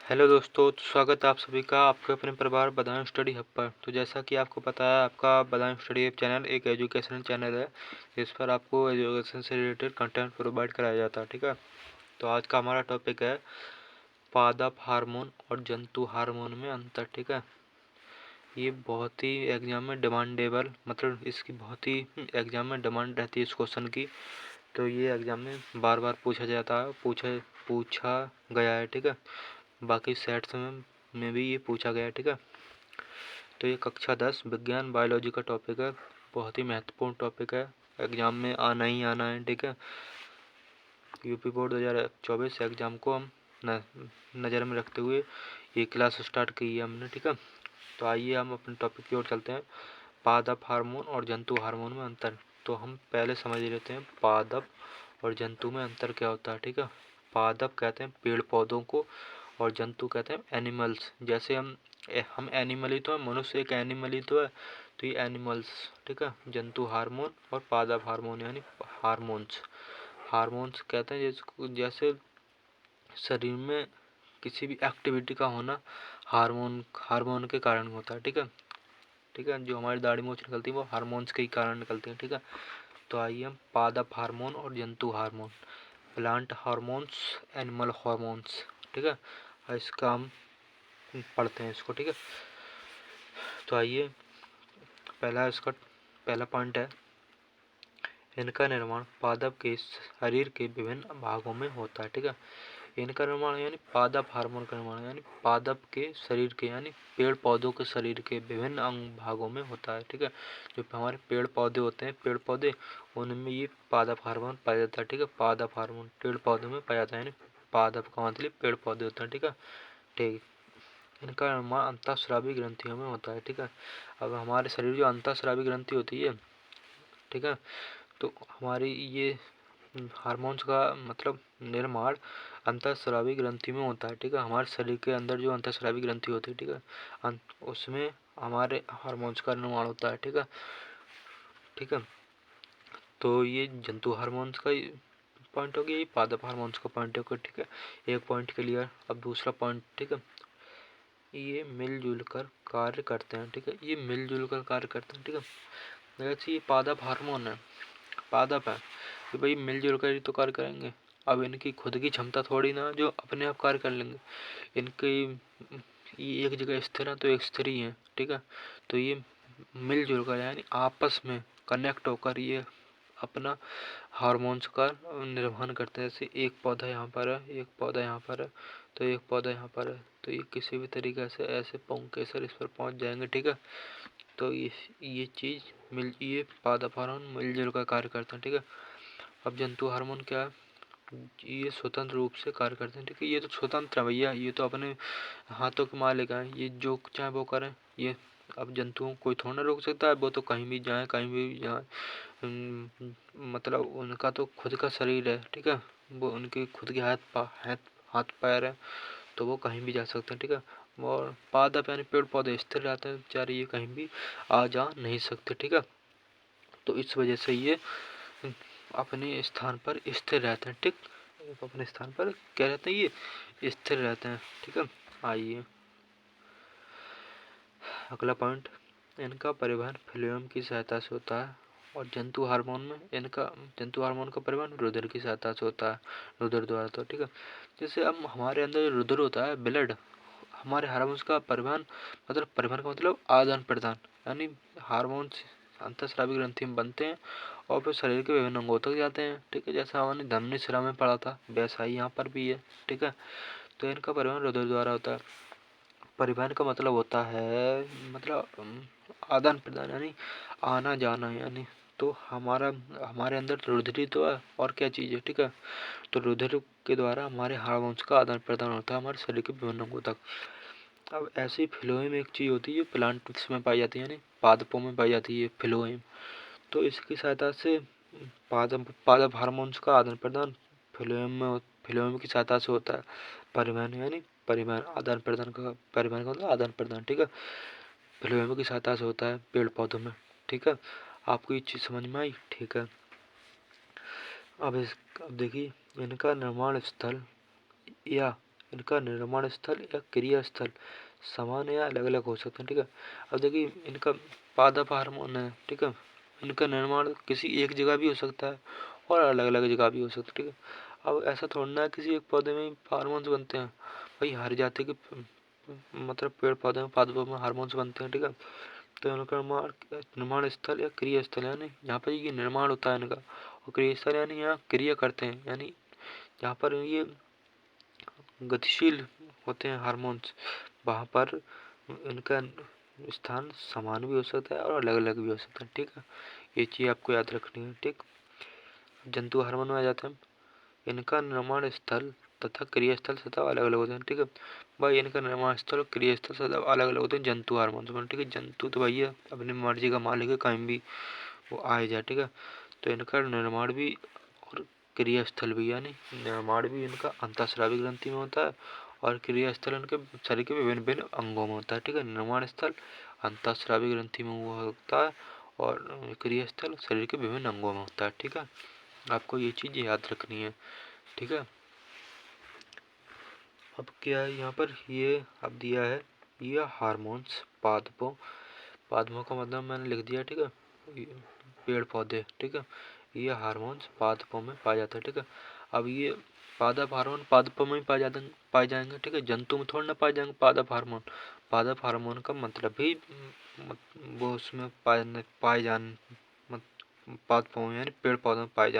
Hello दोस्तों, तो स्वागत है आप सभी का आपके अपने परिवार बदायूं स्टडी हब पर। तो जैसा कि आपको पता है, आपका बदायूं स्टडी हब चैनल एक एजुकेशनल चैनल है जिस पर आपको एजुकेशन से रिलेटेड कंटेंट प्रोवाइड कराया जाता है। ठीक है, तो आज का हमारा टॉपिक है पादप हार्मोन और जंतु हार्मोन में अंतर। ठीक है, ये बहुत ही एग्जाम में डिमांडेबल, मतलब इसकी बहुत ही एग्जाम में डिमांड रहती है इस क्वेश्चन की। तो ये एग्जाम में बार बार पूछा जाता है, पूछा गया है। ठीक है, बाकी सेट्स में भी ये पूछा गया है। ठीक है, तो ये कक्षा 10 विज्ञान बायोलॉजी का टॉपिक है, बहुत ही महत्वपूर्ण टॉपिक है, एग्जाम में आना ही आना है। ठीक है, यूपी बोर्ड 2024 एग्जाम को हम नज़र में रखते हुए ये क्लास स्टार्ट की है हमने। ठीक है, तो आइए हम अपने टॉपिक की ओर चलते हैं। पादप हार्मोन और जंतु हार्मोन में अंतर। तो हम पहले समझ लेते हैं पादप और जंतु में अंतर क्या होता है। ठीक है, पादप कहते हैं पेड़ पौधों को और जंतु कहते हैं एनिमल्स। जैसे हम एनिमल ही तो है, मनुष्य एक एनिमल ही तो है, तो ये एनिमल्स। ठीक है, जंतु हार्मोन और पादप हार्मोन यानी हार्मोन्स। हार्मोन्स कहते हैं जैसे शरीर में किसी भी एक्टिविटी का होना हार्मोन हार्मोन के कारण होता है। ठीक है, जो हमारी दाढ़ी मूंछ निकलती है वो हार्मोन्स के ही कारण निकलती है। ठीक है, तो आइए हम पादप हार्मोन और जंतु hormone, plant hormones, animal hormones. ठीक है, इसका हम पढ़ते हैं इसको। ठीक है, तो आइए पहला पॉइंट है, इनका निर्माण पादप के शरीर के विभिन्न भागों में होता है। ठीक है, इनका निर्माण यानी पादप हार्मोन का निर्माण यानी पादप के शरीर के यानी पेड़ पौधों के शरीर के विभिन्न अंग भागों में होता है। ठीक है, जो हमारे पेड़ पौधे होते हैं, पेड़ पौधे, उनमें ये पादप हार्मोन पाया जाता है। ठीक है, पादप हार्मोन पेड़ पौधों में पाया जाता है, यानी पादप का मतलब पेड़ पौधे होते हैं। ठीक है, ठीक, इनका निर्माण अंतःस्रावी ग्रंथियों में होता है। ठीक है, अब हमारे शरीर जो अंतःस्रावी ग्रंथि होती है, ठीक है, तो हमारी ये हार्मोन्स का मतलब निर्माण अंतःस्रावी ग्रंथि में होता है। ठीक है, हमारे शरीर के अंदर जो अंतःस्रावी ग्रंथि होती है, ठीक है, उसमें हमारे हार्मोन्स का निर्माण होता है। ठीक है, ठीक है, तो ये जंतु हार्मोन्स का पॉइंट हो गया, ये पादप हार्मोन्स का पॉइंट हो गया। ठीक है, एक पॉइंट क्लियर। अब दूसरा पॉइंट, ठीक है, ये मिलजुल कर कार्य करते हैं। ठीक है, ये मिलजुल कर कार्य करते हैं। ठीक है, जैसे ये पादप हार्मोन है, पादप है, कि भाई मिलजुल कर ही तो कार्य करेंगे। अब इनकी खुद की क्षमता थोड़ी ना जो अपने आप कार्य कर लेंगे, इनकी ये एक जगह स्थिर है तो एक स्थिर ही है। ठीक है, तो ये मिलजुल कर यानी आपस में कनेक्ट होकर ये अपना हार्मोन्स का निर्वहन करते हैं। जैसे एक पौधा यहाँ पर है, एक पौधा यहाँ पर है, तो एक पौधा यहाँ पर है, तो ये किसी भी तरीके से ऐसे पुंकेसर इस पर पहुँच जाएंगे। ठीक है, तो ये चीज़ ये पादप हार्मोन मिलजुल कर कार्य करते हैं। ठीक है, अब जंतु हार्मोन क्या है, ये स्वतंत्र रूप से कार्य करते हैं। ठीक है, ये तो स्वतंत्र है भैया, ये तो अपने हाथों के मालिक हैं, ये जो चाहे वो करें। ये अब जंतुओं को कोई थोड़ा ना रोक सकता है, वो तो कहीं भी जाए कहीं भी जाए, मतलब उनका तो खुद का शरीर है। ठीक है, वो उनके खुद के हाथ पैर है, तो वो कहीं भी जा सकते हैं। ठीक है, और पादप यानी पेड़ पौधे स्थिर रहते हैं बेचारे, ये कहीं भी आ जा नहीं सकते। ठीक है, तो इस वजह से ये अपने स्थान पर स्थिर रहते हैं। ठीक, अपने स्थान पर क्या रहते हैं, ये स्थिर रहते हैं। ठीक है, आइए अगला पॉइंट, इनका परिवहन फ्लोएम की सहायता से होता है और जंतु हार्मोन का परिवहन रुधिर की सहायता से होता है, रुधिर द्वारा। तो ठीक है, जैसे अब हमारे अंदर जो रुधिर होता है, ब्लड, हमारे हार्मोन्स का परिवहन, मतलब परिवहन का मतलब आदान प्रदान, यानी हार्मोन्स अंतःस्रावी ग्रंथि में बनते हैं और फिर शरीर के विभिन्न अंगों तक जाते हैं। ठीक है, जैसा हमने धमनी शिरा में पढ़ा था वैसा ही यहाँ पर भी है। ठीक है, तो इनका परिवहन रुधिर द्वारा होता है। परिवहन का मतलब होता है, मतलब आदान प्रदान यानी आना जाना, यानी तो हमारे अंदर रुधिर तो है और क्या चीज़ है। ठीक है, तो रुधिर के द्वारा हमारे हार्मोन्स का आदान प्रदान होता है हमारे शरीर के विभिन्न अंगों तक। अब ऐसी फ्लोएम एक चीज़ होती है जो प्लांट्स में पाई जाती है, यानी पादपों में पाई जाती है फ्लोएम। तो इसकी सहायता से पादप हार्मोन्स का आदान प्रदान फ्लोएम की सहायता से होता है। परिवहन यानी परिवहन आदान प्रदान का, परिवहन का मतलब आदान प्रदान। ठीक है, फ्लोएम की सहायता से होता है पेड़ पौधों में। ठीक है, आपको ये चीज़ समझ में आई। ठीक है, अब देखिए, इनका निर्माण स्थल या इनका निर्माण स्थल या क्रिया स्थल समान या अलग अलग हो सकते हैं। ठीक है, अब देखिए इनका पादप हार्मोन है, ठीक है, इनका निर्माण किसी एक जगह भी हो सकता है और अलग अलग जगह भी हो सकता है। ठीक है, अब ऐसा थोड़ा ना किसी एक पौधे में हार्मोन्स बनते हैं, भाई हर जाति के मतलब पेड़ पौधे में पादपों में हार्मोन्स बनते हैं। ठीक है, तो इनका निर्माण स्थल या क्रिया स्थल यानी यहाँ पर ये निर्माण होता है इनका, और क्रिया स्थल यानी यहाँ क्रिया करते हैं, यानी जहाँ पर ये गतिशील होते हैं हार्मोन्स, वहाँ पर इनका स्थान समान भी हो सकता है और अलग अलग भी हो सकता है। ठीक है, ये चीज़ आपको याद रखनी है। ठीक, जंतु हार्मोन में आ जाते हैं, इनका निर्माण स्थल तथा क्रियास्थल सदैव अलग अलग होते हैं। ठीक है भाई, इनका निर्माण स्थल और क्रियास्थल सदैव अलग अलग होते हैं जंतु हार्मोन से। ठीक है, जंतु तो भैया अपनी मर्जी का मालिक है, कहीं भी वो आए जाए। ठीक है, तो इनका निर्माण भी और क्रियास्थल भी, यानी निर्माण भी इनका अंतःस्रावी ग्रंथि में होता है और क्रियास्थल इनके शरीर के विभिन्न विभिन्न अंगों में होता है। ठीक है, निर्माण स्थल अंतःस्रावी ग्रंथि में हुआ होता है और क्रियास्थल शरीर के विभिन्न अंगों में होता है। ठीक है, आपको ये चीज़ याद रखनी है। ठीक है, अब क्या है यहाँ पर, ये अब दिया है ये हार्मोन्स पादपों, पादपों का मतलब मैंने लिख दिया। ठीक है, पेड़ पौधे। ठीक है, ये हार्मोन्स पादपों में पाए जाते हैं। ठीक है, अब ये पादप हार्मोन पादपों में ही पाए जाएंगे। ठीक है, जंतु में थोड़ा ना पाए जाएंगे पादप हार्मोन। पादप हार्मोन का मतलब भी वो उसमें पाए जाने पादपों में यानी पेड़ पौधों में पाए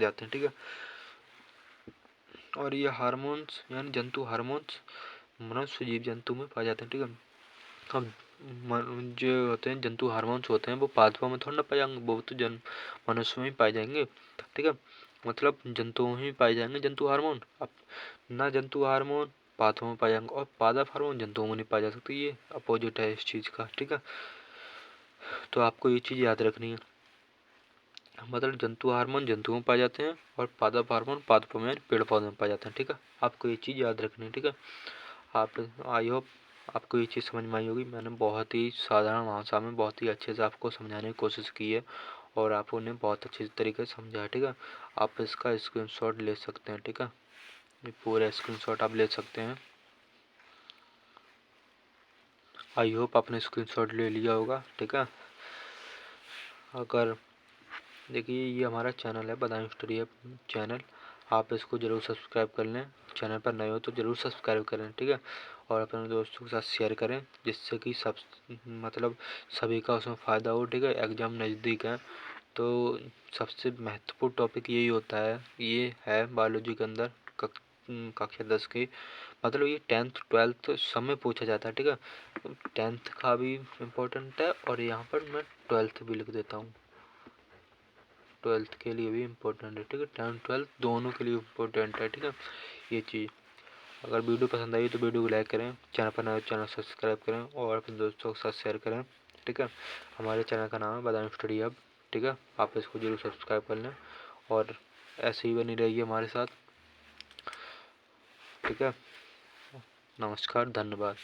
जाते हैं। ठीक है, और ये हार्मोन्स यानी जंतु हार्मोन्स मनुष्य जीव जंतु में पाए जाते हैं। ठीक है, अब जो होते हैं जंतु हार्मोन्स होते हैं वो पादपों में थोड़ा ना पाए जाएंगे, वो तो मनुष्य में ही पाए जाएंगे। ठीक है, मतलब जंतुओं में ही पाए जाएंगे जंतु हार्मोन। अब ना जंतु हार्मोन पादपों में पाए जाएंगे और पादप हार्मोन जंतुओं में नहीं पाए जा सकते, ये अपोजिट है इस चीज़ का। ठीक है, तो आपको ये चीज़ याद रखनी है, मतलब जंतु हार्मोन जंतुओं में पाए जाते हैं और पादप हार्मोन पादपों में पेड़ पौधों में पाए जाते हैं। ठीक है, आपको ये चीज़ याद रखनी है। ठीक है, आप आई होप आपको ये चीज़ समझ में आई होगी। मैंने बहुत ही साधारण भाषा में बहुत ही अच्छे से आपको समझाने की कोशिश की है और आपने बहुत अच्छे तरीके से समझा है। ठीक है, आप इसका स्क्रीनशॉट ले सकते हैं। ठीक है, ये पूरा स्क्रीनशॉट आप ले सकते हैं। आई होप आपने स्क्रीनशॉट ले लिया होगा। ठीक है, अगर देखिए ये हमारा चैनल है बादाम स्टोरी चैनल, आप इसको ज़रूर सब्सक्राइब कर लें। चैनल पर नए हो तो ज़रूर सब्सक्राइब करें। ठीक है, और अपने दोस्तों के साथ शेयर करें जिससे कि सब मतलब सभी का उसमें फ़ायदा हो। ठीक है, एग्ज़ाम नज़दीक है तो सबसे महत्वपूर्ण टॉपिक यही होता है, ये है बायोलॉजी के अंदर कक्षा 10 की, मतलब ये 10th 12th सब में पूछा जाता है। ठीक है, 10th का भी इम्पोर्टेंट है और यहाँ पर मैं 12th भी लिख देता हूँ, 12th के लिए भी इम्पोर्टेंट है। ठीक है, 10th 12th दोनों के लिए इम्पोर्टेंट है। ठीक है, ये चीज़ अगर वीडियो पसंद आई तो वीडियो को लाइक करें, चैनल पर नए चैनल सब्सक्राइब करें और अपने दोस्तों के साथ शेयर करें। ठीक है, हमारे चैनल का नाम है बादाम स्टडी हब। ठीक है, आप इसको जरूर सब्सक्राइब कर लें और ऐसे ही बनी रहिए हमारे साथ। ठीक है, नमस्कार, धन्यवाद।